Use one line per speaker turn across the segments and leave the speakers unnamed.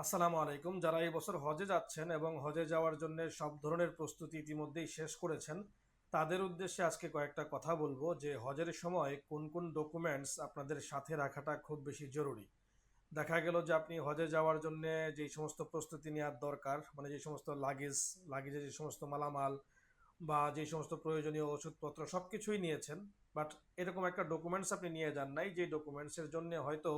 আসসালামু আলাইকুম। যারা এই বছর হজে যাচ্ছেন এবং হজে যাওয়ার জন্য সব ধরনের প্রস্তুতি ইতিমধ্যেই শেষ করেছেন, তাদের উদ্দেশ্যে আজকে কয়েকটা কথা বলবো যে হজের সময় কোন কোন ডকুমেন্টস আপনাদের সাথে রাখাটা খুব বেশি জরুরি। দেখা গেল যে আপনি হজে যাওয়ার জন্য যেই সমস্ত প্রস্তুতি নেওয়ার দরকার, মানে যে সমস্ত লাগেজে যে সমস্ত মালামাল বা যে সমস্ত প্রয়োজনীয় ওষুধপত্র সব কিছুই নিয়েছেন, বাট এরকম একটা ডকুমেন্টস আপনি নিয়ে যান নাই যে ডকুমেন্টসের জন্য হয়তো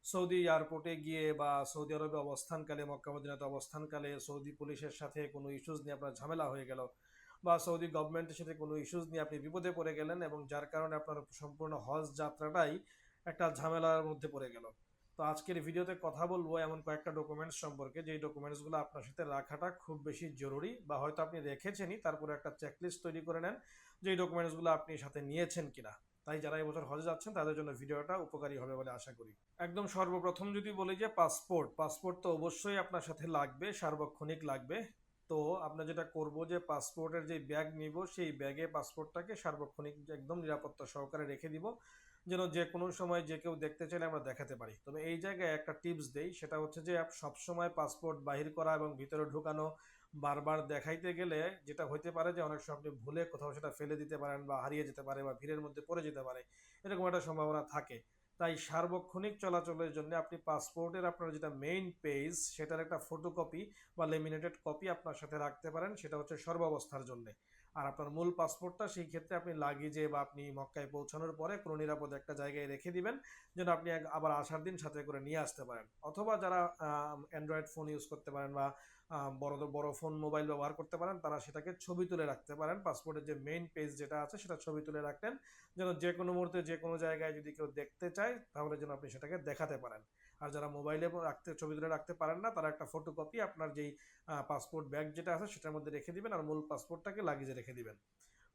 সৌদি এয়ারপোর্টে গিয়ে বা সৌদি আরবে অবস্থানকালে, মক্কা মদিনাতে অবস্থানকালে সৌদি পুলিশের সাথে কোনো ইস্যুস নিয়ে আপনার ঝামেলা হয়ে গেল, বা সৌদি গভর্নমেন্টের সাথে কোনো ইস্যুস নিয়ে আপনি বিপদে পড়ে গেলেন এবং যার কারণে আপনার সম্পূর্ণ হজ যাত্রাটাই একটা ঝামেলার মধ্যে পড়ে গেল। তো আজকের ভিডিওতে কথা বলবো এমন কয়েকটা ডকুমেন্টস সম্পর্কে যেই ডকুমেন্টসগুলো আপনার সাথে রাখাটা খুব বেশি জরুরি, বা হয়তো আপনি রেখেছেনই, তারপরে একটা চেকলিস্ট তৈরি করে নেন যে এই ডকুমেন্টসগুলো আপনি সাথে নিয়েছেন কিনা। তাই যারা এবছর হজে যাচ্ছেন তাদের জন্য ভিডিওটা উপকারী হবে বলে আশা করি। একদম সর্বপ্রথম যদি বলি যে পাসপোর্ট তো অবশ্যই আপনার সাথে লাগবে, সার্বক্ষণিক লাগবে। তো আমরা যেটা করব যে পাসপোর্টের যে ব্যাগ নিব সেই ব্যাগে পাসপোর্টটাকে সার্বক্ষণিক একদম নিরাপত্তা সহকারে রেখে দিব, যেন যে কোনো সময় যে কেউ দেখতে চাইলে আমরা দেখাতে পারি। তবে এই জায়গায় একটা টিপস দেই, সেটা হচ্ছে যে সব সময় পাসপোর্ট বাহির করা এবং ভিতরে ঢুকানো বারবার দেখাইতে গেলে যেটা হইতে পারে যে অনেক সময় আপনি ভুলে কোথাও সেটা ফেলে দিতে পারেন বা হারিয়ে যেতে পারে বা ভিড়ের মধ্যে পড়ে যেতে পারে, এরকম একটা সম্ভাবনা থাকে। তাই সার্বক্ষণিক চলাচলের জন্য আপনি পাসপোর্টের আপনার যেটা মেইন পেজ সেটার একটা ফটোকপি বা লেমিনেটেড কপি আপনার সাথে রাখতে পারেন, সেটা হচ্ছে সর্বাবস্থার জন্য। আর আপনার মূল পাসপোর্টটা সেই ক্ষেত্রে আপনি লাগেজে বা আপনি মক্কায় পৌঁছানোর পরে কোনো নিরাপদ একটা জায়গায় রেখে দিবেন, যেন আপনি আবার আসার দিন সাথে করে নিয়ে আসতে পারেন। অথবা যারা অ্যান্ড্রয়েড ফোন ইউজ করতে পারেন বা বড় বড় ফোন মোবাইল ব্যবহার করতে পারেন, তারা সেটাকে ছবি তুলে রাখতে পারেন। পাসপোর্টের যে মেইন পেজ যেটা আছে সেটা ছবি তুলে রাখলেন, যেন যে কোনো মুহূর্তে যে কোনো জায়গায় যদি কেউ দেখতে চায় তাহলে যেন আপনি সেটাকে দেখাতে পারেন। আর যারা মোবাইলে ছবি তুলে রাখতে পারেন না, তারা একটা ফটোকপি আপনার যেই পাসপোর্ট ব্যাগ যেটা আছে সেটার মধ্যে রেখে দিবেন, আর মূল পাসপোর্টটাকে লাগেজে রেখে দিবেন।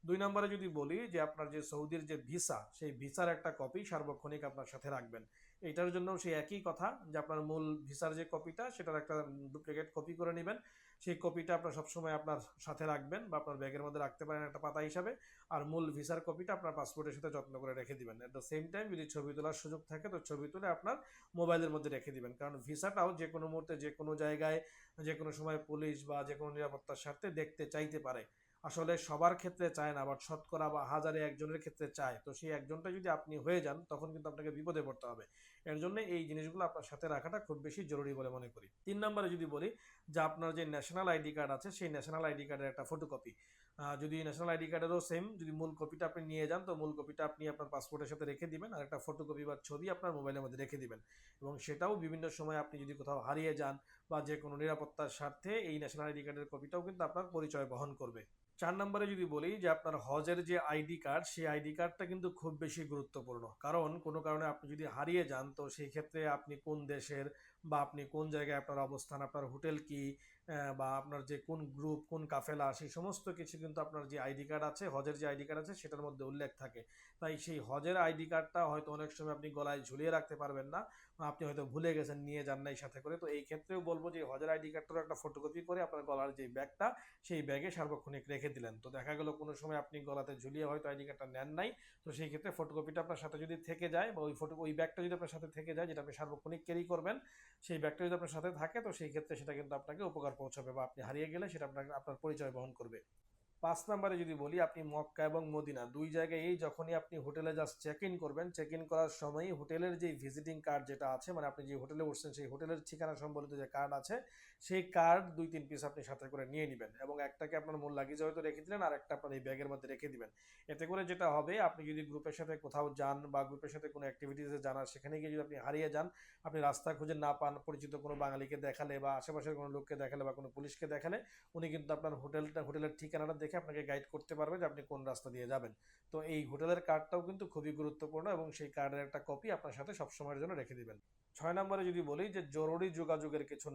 ২ নম্বরে যদি বলি যে আপনার যে সৌদির যে ভিসা, সেই ভিসার একটা কপি সার্বক্ষণিক আপনার সাথে রাখবেন। এইটার জন্য সেই একই কথা, যে আপনার মূল ভিসার যে কপিটা সেটার একটা ডুপ্লিকেট কপি করে নেবেন। সেই কপিটা আপনার সবসময় আপনার সাথে রাখবেন বা আপনার ব্যাগের মধ্যে রাখতে পারেন একটা পাতা হিসাবে। আর মূল ভিসার কপিটা আপনার পাসপোর্টের সাথে যত্ন করে রেখে দিবেন। এট দ্য সেম টাইম যদি ছবি তোলার সুযোগ থাকে তো ছবি তুলে আপনার মোবাইলের মধ্যে রেখে দিবেন, কারণ ভিসাটাও যে কোনো মুহূর্তে যে কোনো জায়গায় যে কোনো সময় পুলিশ বা যে কোনো নিরাপত্তার স্বার্থে দেখতে চাইতে পারে। আসলে সবার ক্ষেত্রে চায় না, বাট শতকরা বা হাজারে একজনের ক্ষেত্রে চায়। তো সেই একজনটা যদি আপনি হয়ে যান তখন কিন্তু আপনাকে বিপদে পড়তে হবে। এর জন্য এই জিনিসগুলো আপনার সাথে রাখাটা খুব বেশি জরুরি বলে মনে করি। ৩ নম্বরে যদি বলি যে আপনার যে ন্যাশনাল আইডি কার্ড আছে সেই ন্যাশনাল আইডি কার্ডের একটা ফটোকপি, যদি ন্যাশনাল আইডি কার্ডেরও সেম যদি মূল কপিটা আপনি নিয়ে যান তো মূল কপিটা আপনি আপনার পাসপোর্টের সাথে রেখে দিবেন, আর একটা ফটোকপি বা ছবি আপনার মোবাইলের মধ্যে রেখে দিবেন। এবং সেটাও বিভিন্ন সময় আপনি যদি কোথাও হারিয়ে যান বা যে কোনো নিরাপত্তার স্বার্থে এই ন্যাশনাল আইডি কার্ডের কপিটাও কিন্তু আপনার পরিচয় বহন করবে। ৪ নম্বরে যদি বলি যে আপনার হজের যে আইডি কার্ড, সেই আইডি কার্ডটা কিন্তু খুব বেশি গুরুত্বপূর্ণ, কারণ কোনো কারণে আপনি যদি হারিয়ে যান তো সেই ক্ষেত্রে আপনি কোন দেশের বা আপনি কোন জায়গায় আপনার অবস্থান, আপনার হোটেল কি, বা আপনার যে কোন গ্রুপ কোন কাফেলা, সেই সমস্ত কিছু কিন্তু আপনার যে আইডি কার্ড আছে, হজের যে আইডি কার্ড আছে সেটার মধ্যে উল্লেখ থাকে। তাই সেই হজের আইডি কার্ডটা হয়তো অনেক সময় আপনি গলায় ঝুলিয়ে রাখতে পারবেন না, বা আপনি হয়তো ভুলে গেছেন নিয়ে যান নাই সাথে করে। তো এই ক্ষেত্রেও বলবো যে হজের আইডি কার্ডটারও একটা ফটোকপি করে আপনার গলার যে ব্যাগটা সেই ব্যাগে সার্বক্ষণিক রেখে দিলেন। তো দেখা গেল কোনো সময় আপনি গলাতে ঝুলিয়ে হয়তো আইডি কার্ডটা নেন নাই, তো সেই ক্ষেত্রে ফটোকপিটা আপনার সাথে যদি থেকে যায় বা ওই ব্যাগটা যদি আপনার সাথে থেকে যায়, যেটা আপনি সার্বক্ষণিক ক্যারি করবেন, সেই ব্যাগটা যদি আপনার সাথে থাকে তো সেই ক্ষেত্রে সেটা কিন্তু আপনাকে উপকার পৌঁছাবে, বা আপনি হারিয়ে গেলে সেটা আপনাকে আপনার পরিচয় বহন করবে। ৫ নম্বরে যদি বলি, আপনি মক্কা এবং মদিনা দুই জায়গায় যখনই আপনি হোটেলে জাস্ট চেক ইন করবেন, চেক ইন করার সময়ই হোটেলের যে ভিজিটিং কার্ড যেটা আছে, মানে আপনি যে হোটেলে উঠছেন সেই হোটেলের ঠিকানা সম্বলিত যে কার্ড আছে, সেই কার্ড ২-৩ পিস আপনি সাথে করে নিয়ে নেবেন এবং একটাকে আপনার মূল লাগেজে হয়তো রেখে দিলেন আর একটা আপনার এই ব্যাগের মধ্যে রেখে দিবেন। এতে করে যেটা হবে, আপনি যদি গ্রুপের সাথে কোথাও যান বা গ্রুপের সাথে কোনো অ্যাক্টিভিটিসে যান আর সেখানে গিয়ে যদি আপনি হারিয়ে যান, আপনি রাস্তা খুঁজে না পান, পরিচিত কোনো বাঙালিকে দেখালে বা আশেপাশের কোনো লোককে দেখালে বা কোনো পুলিশকে দেখালে উনি কিন্তু আপনার হোটেলের ঠিকানাটা দেখে আপনাকে গাইড করতে পারবে যে আপনি কোন রাস্তা দিয়ে যাবেন। তো এই হোটেলের কার্ডটাও কিন্তু খুবই গুরুত্বপূর্ণ এবং সেই কার্ডের একটা কপি আপনার সাথে সবসময়ের জন্য রেখে দিবেন। ৬ নম্বরে যদি বলি যে জরুরি যোগাযোগের কিছু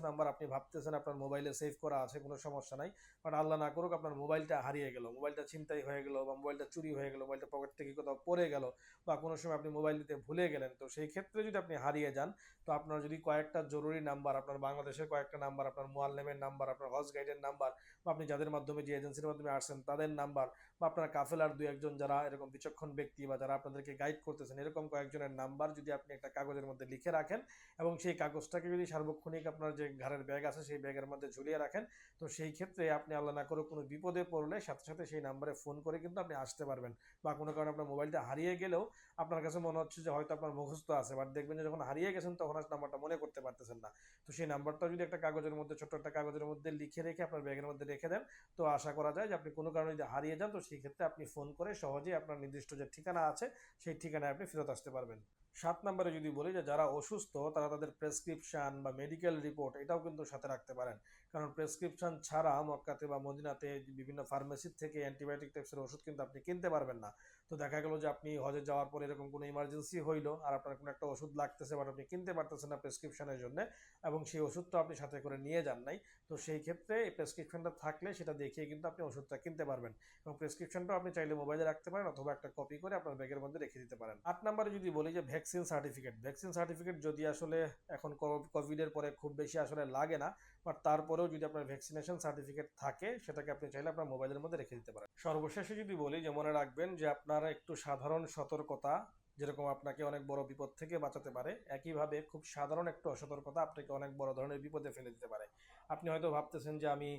নাম্বার আপনি ভাবতেছেন আপনার মোবাইলে সেভ করা আছে, কোনো সমস্যা নাই, বাট আল্লাহ না করুক আপনার মোবাইলটা হারিয়ে গেল, মোবাইলটা ছিনতাই হয়ে গেল বা মোবাইলটা চুরি হয়ে গেল, মোবাইলটা পকেট থেকে কোথাও পড়ে গেল, বা কোনো সময় আপনি মোবাইল নিতে ভুলে গেলেন, তো সেই ক্ষেত্রে যদি আপনি হারিয়ে যান তো আপনার যদি কয়েকটা জরুরি নাম্বার, আপনার বাংলাদেশের কয়েকটা নাম্বার, আপনার মুআল্লেমের নাম্বার, আপনার হজ গাইডের নাম্বার, বা আপনি আপনি যাদের মাধ্যমে, যে এজেন্সির মাধ্যমে আসছেন তাদের নাম্বার, বা আপনার কাফেলার দুই একজন যারা এরকম বিচক্ষণ ব্যক্তি বা যারা আপনাদেরকে গাইড করতেছেন এরকম কয়েকজনের নাম্বার যদি আপনি একটা কাগজের মধ্যে লিখে রাখেন এবং সেই কাগজটাকে যদি সার্বক্ষণিক আপনার যে ঘাড়ের ব্যাগ আছে সেই ব্যাগের মধ্যে ঝুলিয়ে রাখেন, তো সেই ক্ষেত্রে আপনি আল্লাহ না করে কোনো বিপদে পড়লে সাথে সাথে সেই নাম্বারে ফোন করে কিন্তু আপনি আসতে পারবেন। বা কোনো কারণে আপনার মোবাইলটা হারিয়ে গেলেও আপনার কাছে মনে হচ্ছে যে হয়তো আপনার মুখস্থ আছে, বাট দেখবেন যে যখন হারিয়ে গেছেন তখন আর নাম্বারটা মনে করতে পারতেছেন না। তো সেই নাম্বারটা যদি একটা কাগজের মধ্যে, ছোট্ট একটা কাগজের মধ্যে লিখে রেখে আপনার ব্যাগের মধ্যে রেখে দেন, তো আশা করা যায় যে আপনি কোনো কারণে যদি হারিয়ে যান তো সেই ক্ষেত্রে আপনি ফোন করে সহজেই আপনার নির্দিষ্ট যে ঠিকানা আছে সেই ঠিকানায় আপনি ফেরত আসতে পারবেন। 7 নম্বরে যদি বলি যে যারা অসুস্থ তারা তাদের প্রেসক্রিপশন বা মেডিকেল রিপোর্ট এটাও কিন্তু সাথে রাখতে পারেন। কারণ প্রেসক্রিপশন ছাড়া মক্কাতে বা মদিনাতে বিভিন্ন ফার্মেসির থেকে অ্যান্টিবায়োটিক টাইপসের ওষুধ কিন্তু আপনি কিনতে পারবেন না। তো দেখা গেল যে আপনি হজে যাওয়ার পর এরকম কোনো ইমার্জেন্সি হইলো আর আপনার কোনো একটা ওষুধ লাগতেছে বাট আপনি কিনতে পারতেছেন না প্রেসক্রিপশনের জন্য, এবং সেই ওষুধটা আপনি সাথে করে নিয়ে যান নাই, তো সেই ক্ষেত্রে এই প্রেসক্রিপশনটা থাকলে সেটা দেখিয়ে কিন্তু আপনি ওষুধটা কিনতে পারবেন। এবং প্রেসক্রিপশনটাও আপনি চাইলে মোবাইলে রাখতে পারেন অথবা একটা কপি করে আপনার ব্যাগের মধ্যে রেখে দিতে পারেন। 8 নম্বরে যদি বলি যে ভ্যাকসিন সার্টিফিকেট, ভ্যাকসিন সার্টিফিকেট যদি আসলে এখন কোভিডের পরে খুব বেশি আসলে লাগে না, বাট তারপরেও যদি আপনার ভ্যাকসিনেশন সার্টিফিকেট থাকে সেটাকে আপনি চাইলে আপনার মোবাইলের মধ্যে রেখে দিতে পারেন। সর্বশেষে যদি বলি যে মনে রাখবেন যে আপনার একটু সাধারণ সতর্কতা যেরকম আপনাকে অনেক বড় বিপদ থেকে বাঁচাতে পারে, একইভাবে খুব সাধারণ একটু অসতর্কতা আপনাকে অনেক বড় ধরনের বিপদে ফেলে দিতে পারে। আপনি হয়তো ভাবতেছেন যে আমি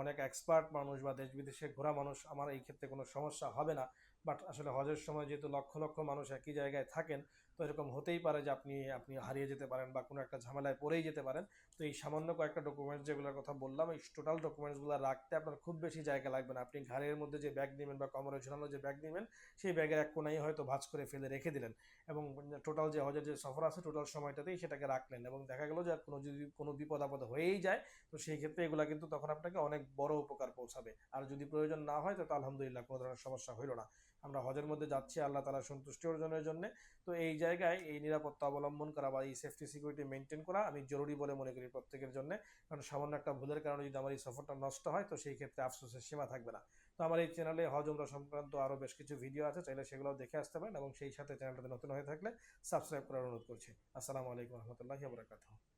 অনেক এক্সপার্ট মানুষ বা দেশ বিদেশে ঘোরা মানুষ, আমার এই ক্ষেত্রে কোনো সমস্যা হবে না, বাট আসলে হজের সময় যেহেতু লক্ষ লক্ষ মানুষ একই জায়গায় থাকেন, তো এরকম হতেই পারে যে আপনি আপনি হারিয়ে যেতে পারেন বা কোনো একটা ঝামেলায় পড়েই যেতে পারেন। তো এই সামান্য কয়েকটা ডকুমেন্টস যেগুলোর কথা বললাম, এই টোটাল ডকুমেন্টসগুলো রাখতে আপনার খুব বেশি জায়গা লাগবে না। আপনি ঘাড়ের মধ্যে যে ব্যাগ নেবেন বা কোমরে ঝোলানো যে ব্যাগ নেবেন সেই ব্যাগের এক কোনায় হয়তো ভাঁজ করে ফেলে রেখে দিলেন, এবং টোটাল যে হজের যে সফর আছে টোটাল সময়টাতেই সেটাকে রাখলেন, এবং দেখা গেল যে কোনো যদি কোনো বিপদ আপদ হয়েই যায় তো সেই ক্ষেত্রে এগুলা কিন্তু তখন আপনাকে অনেক বড় উপকার পৌঁছাবে। আর যদি প্রয়োজন না হয় তো আলহামদুলিল্লাহ কোনো ধরনের সমস্যা হইল না। আমরা হজের মধ্যে যাচ্ছি আল্লাহ তাআলার সন্তুষ্টি অর্জনের জন্য, তো এই জায়গায় এই নিরাপত্তা অবলম্বন করা বা এই সেফটি সিকিউরিটি মেনটেন করা আমি জরুরি বলে মনে করি প্রত্যেকের জন্য। কারণ সামান্য একটা ভুলের কারণে যদি আমার এই সফরটা নষ্ট হয় তো সেই ক্ষেত্রে আফসোসের সীমা থাকবে না। তো আমার এই চ্যানেলে হজ উমরা সংক্রান্ত আরও বেশ কিছু ভিডিও আছে, চাইলে সেগুলো দেখে আসতে পারেন, এবং সেই সাথে চ্যানেলটাতে নতুন হয়ে থাকলে সাবস্ক্রাইব করার অনুরোধ করছি। আসসালামু আলাইকুম রহমতুল্লাহি ওয়া বারাকাতুহু।